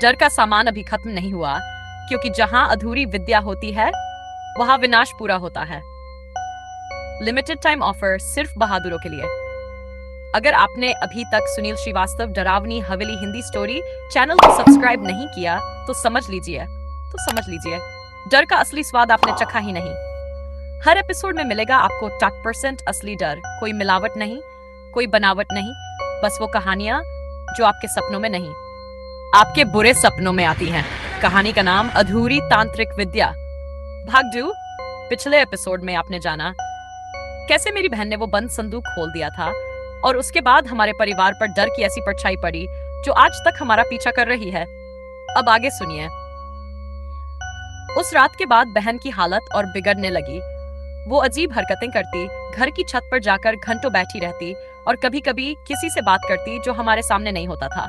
डर का सामान अभी खत्म नहीं हुआ, क्योंकि जहां अधूरी विद्या होती है वहां विनाश पूरा होता है। लिमिटेड टाइम ऑफर सिर्फ बहादुरों के लिए। अगर आपने अभी तक सुनील श्रीवास्तव डरावनी हवेली हिंदी स्टोरी चैनल को सब्सक्राइब नहीं किया तो समझ लीजिए डर का असली स्वाद आपने चखा ही नहीं। हर एपिसोड में मिलेगा आपको 10% असली डर, कोई मिलावट नहीं, कोई बनावट नहीं, बस वो कहानियां जो आपके सपनों में नहीं, आपके बुरे सपनों में आती हैं। कहानी का नाम अधूरी तांत्रिक विद्या। भाग 2। पिछले एपिसोड में आपने जाना कैसे मेरी बहन ने वो बंद संदूक खोल दिया था और उसके बाद हमारे परिवार पर डर की ऐसी परछाई पड़ी जो आज तक हमारा पीछा कर रही है। अब आगे सुनिए। उस रात के बाद बहन की हालत और बिगड़ने लगी। वो अजीब हरकतें करती, घर की छत पर जाकर घंटों बैठी रहती और कभी-कभी किसी से बात करती जो हमारे सामने नहीं होता था।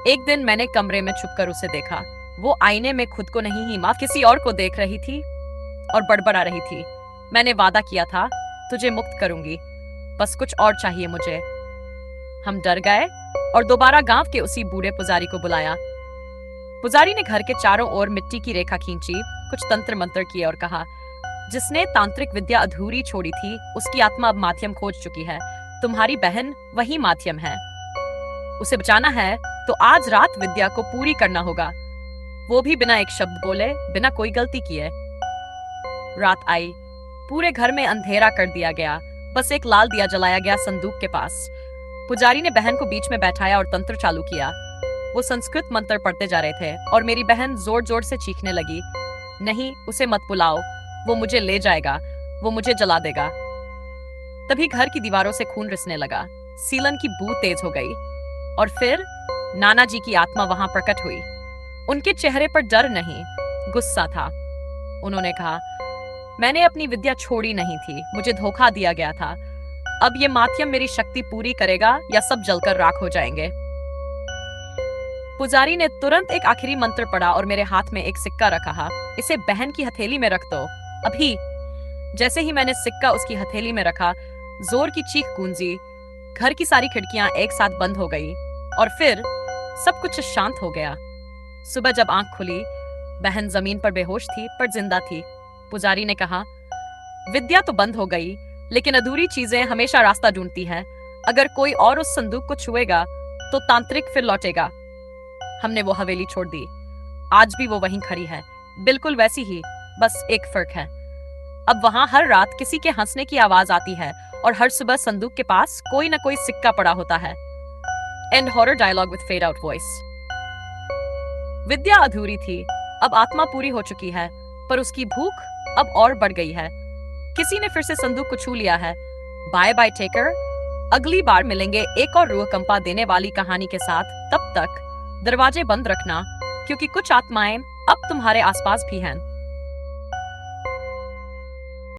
एक दिन मैंने कमरे में छुपकर उसे देखा। वो आईने में खुद को नहीं किसी और को देख रही थी और बड़बड़ा रही थी। मैंने वादा किया था, तुझे मुक्त करूंगी, बस कुछ और चाहिए मुझे। हम डर गए और दोबारा गांव के उसी बूढ़े पुजारी को बुलाया। पुजारी ने घर के चारों ओर मिट्टी की रेखा खींची, कुछ तंत्र मंत्र किए और कहा, जिसने तांत्रिक विद्या अधूरी छोड़ी थी उसकी आत्मा अब माध्यम खोज चुकी है। तुम्हारी बहन वही माध्यम है। उसे बचाना है तो आज रात विद्या को पूरी करना होगा, वो भी बिना एक शब्द बोले, बिना कोई गलती किए। रात आई, पूरे घर में अंधेरा कर दिया गया, बस एक लाल दिया जलाया गया संदूक के पास। पुजारी ने बहन को बीच में बैठाया और तंत्र चालू किया। वो संस्कृत मंत्र पढ़ते जा रहे थे और मेरी बहन जोर जोर से चीखने लगी, नहीं, उसे मत बुलाओ, वो मुझे ले जाएगा, वो मुझे जला देगा। तभी घर की दीवारों से खून रिसने लगा, सीलन की बू तेज हो गई और फिर नाना जी की आत्मा वहां प्रकट हुई। उनके चेहरे पर डर नहीं, गुस्सा था। उन्होंने कहा, मैंने अपनी विद्या छोड़ी नहीं थी, मुझे धोखा दिया गया था। अब ये माध्यम मेरी शक्ति पूरी करेगा या सब जलकर राख हो जाएंगे। पुजारी ने तुरंत एक आखिरी मंत्र पढ़ा और मेरे हाथ में एक सिक्का रखा। इसे बहन की हथेली में रख दो, अभी। जैसे ही मैंने सिक्का उसकी हथेली में रखा, जोर की चीख गूंजी, घर की सारी खिड़कियां एक साथ बंद हो गई और फिर सब कुछ शांत हो गया। सुबह जब आंख खुली, बहन जमीन पर बेहोश थी पर जिंदा थी। पुजारी ने कहा, विद्या तो बंद हो गई, लेकिन अधूरी चीजें हमेशा रास्ता ढूंढती हैं। अगर कोई और उस संदूक को छुएगा तो तांत्रिक फिर लौटेगा। हमने वो हवेली छोड़ दी। आज भी वो वहीं खड़ी है, बिल्कुल वैसी ही, बस एक फर्क है। अब वहां हर रात किसी के हंसने की आवाज आती है और हर सुबह संदूक के पास कोई ना कोई सिक्का पड़ा होता है। And horror dialogue with fade out voice. विद्या अधूरी थी, अब आत्मा पूरी हो चुकी है, पर उसकी भूख अब और बढ़ गई है। किसी ने फिर से संदूक को छू लिया है। बाय बाय टेकर, अगली बार मिलेंगे एक और रूह कंपा देने वाली कहानी के साथ। तब तक दरवाजे बंद रखना, क्योंकि कुछ आत्माएं अब तुम्हारे आसपास भी हैं।